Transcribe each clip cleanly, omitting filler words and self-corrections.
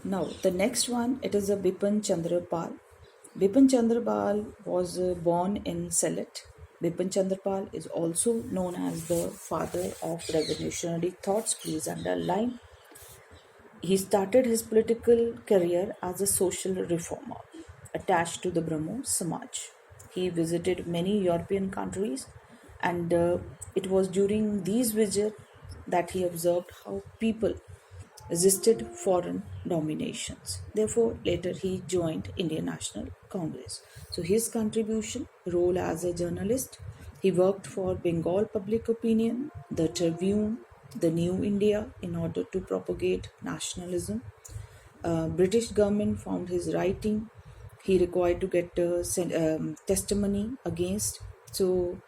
Now, the next one, it is a Bipin Chandra Pal. Bipin Chandra Pal was born in Sylhet. Bipin Chandra Pal is also known as the father of revolutionary thoughts. Please underline. He started his political career as a social reformer attached to the Brahmo Samaj. He visited many European countries, and it was during these visits that he observed how people resisted foreign dominations. Therefore, later he joined Indian National Congress. So, his contribution, role as a journalist, he worked for Bengal Public Opinion, the Tribune, the New India in order to propagate nationalism. British government found his writing. He required to get testimony against. So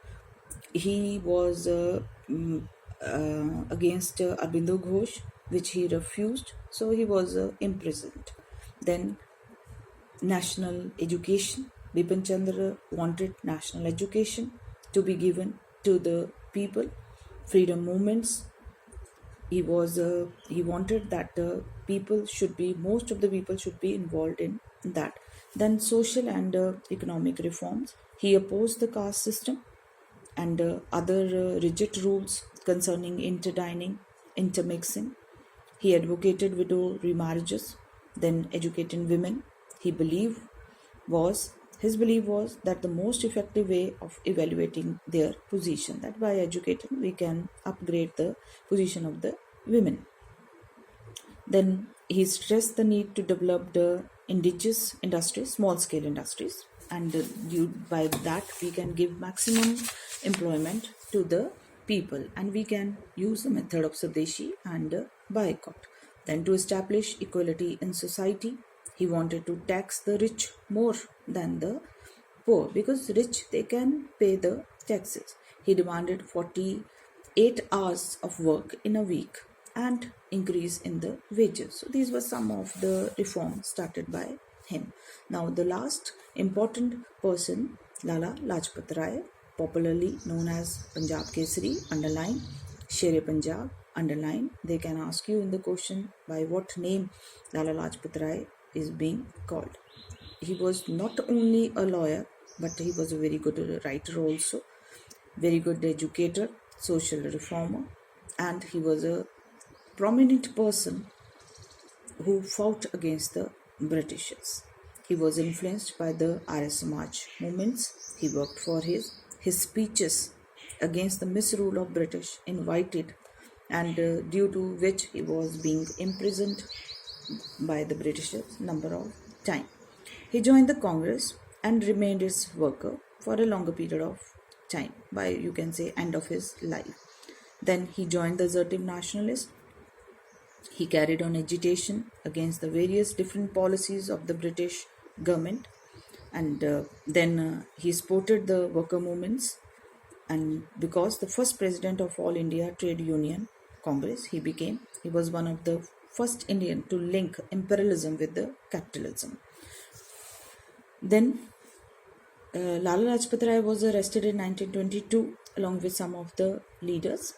he was against Arbindo Ghosh, which he refused. So he was imprisoned. Then national education. Bipin Chandra wanted national education to be given to the people. Freedom movements. He wanted that most of the people should be involved in that. Then social and economic reforms. He opposed the caste system and other rigid rules concerning interdining, intermixing. He advocated widow remarriages, then educating women. He believed was his belief was that the most effective way of evaluating their position, that by educating we can upgrade the position of the women. Then he stressed the need to develop the indigenous industries, small scale industries, and by that we can give maximum employment to the people, and we can use the method of Swadeshi and boycott. Then to establish equality in society, he wanted to tax the rich more than the poor, because rich they can pay the taxes. He demanded 48 hours of work in a week and increase in the wages. So these were some of the reforms started by him. Now the last important person, Lala Lajpat Rai, popularly known as Punjab Kesari, underline, Sher Punjab, underline. They can ask you in the question by what name Lala Lajpat Rai is being called. He was not only a lawyer, but he was a very good writer also, very good educator, social reformer, and he was a prominent person who fought against the Britishers. He was influenced by the Arya Samaj movements. He worked for his speeches against the misrule of British invited, and due to which he was being imprisoned by the Britishers number of time. He joined the Congress and remained its worker for a longer period of time, by you can say end of his life. Then he joined the Assertive Nationalists. He carried on agitation against the various different policies of the British government, and then he supported the worker movements. And because the first president of All India Trade Union Congress, he was one of the first Indian to link imperialism with the capitalism. Then Lala Lajpat Rai was arrested in 1922 along with some of the leaders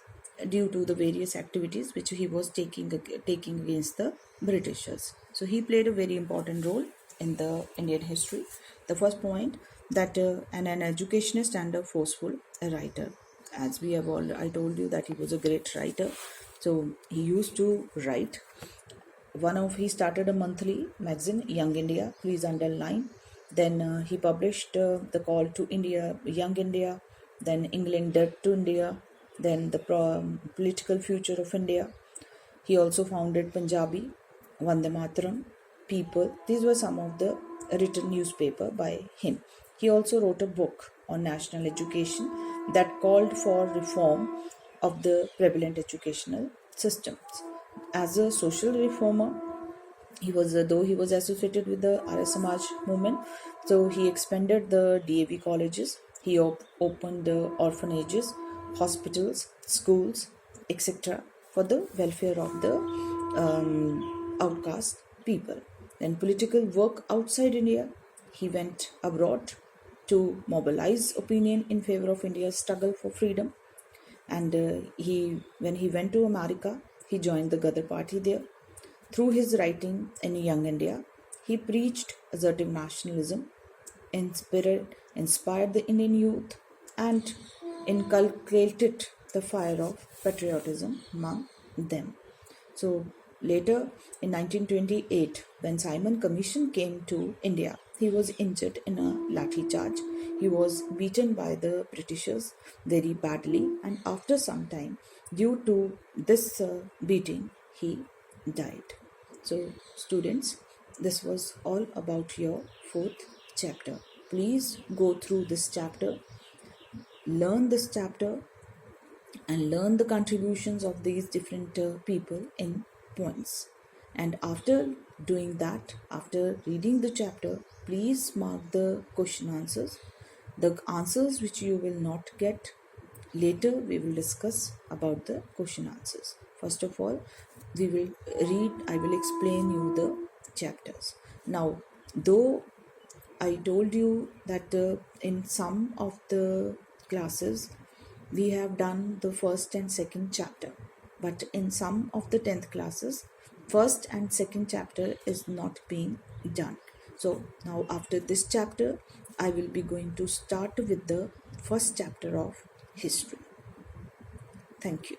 due to the various activities which he was taking against the Britishers. So he played a very important role in the Indian history. The first point, that an educationist and a forceful writer. As we have all, I told you that he was a great writer. So he used to write. He started a monthly magazine, Young India. Please underline. Then he published the Call to India, Young India. Then England Dead to India. Then the Political Future of India. He also founded Punjabi, Vande Mataram, People. These were some of the written newspaper by him. He also wrote a book on national education that called for reform of the prevalent educational systems. As a social reformer, though he was associated with the Arya Samaj movement, so he expanded the DAV colleges. He opened the orphanages, hospitals, schools, etc. for the welfare of the outcast people. Then political work outside India. He went abroad to mobilize opinion in favor of India's struggle for freedom. And when he went to America, he joined the Ghadar party there. Through his writing in Young India, he preached assertive nationalism, inspired the Indian youth, and inculcated the fire of patriotism among them. So later in 1928, when Simon Commission came to India, he was injured in a lathi charge. He was beaten by the Britishers very badly, and after some time, due to this beating, he died. So, students, this was all about your fourth chapter. Please go through this chapter, learn this chapter, and learn the contributions of these different people in points. And after doing that, after reading the chapter, please mark the question answers. The answers which you will not get, later we will discuss about the question answers. First of all, I will explain you the chapters. Now, though I told you that in some of the classes we have done the first and second chapter, but in some of the 10th classes, first and second chapter is not being done. So now after this chapter, I will be going to start with the first chapter of history. Thank you.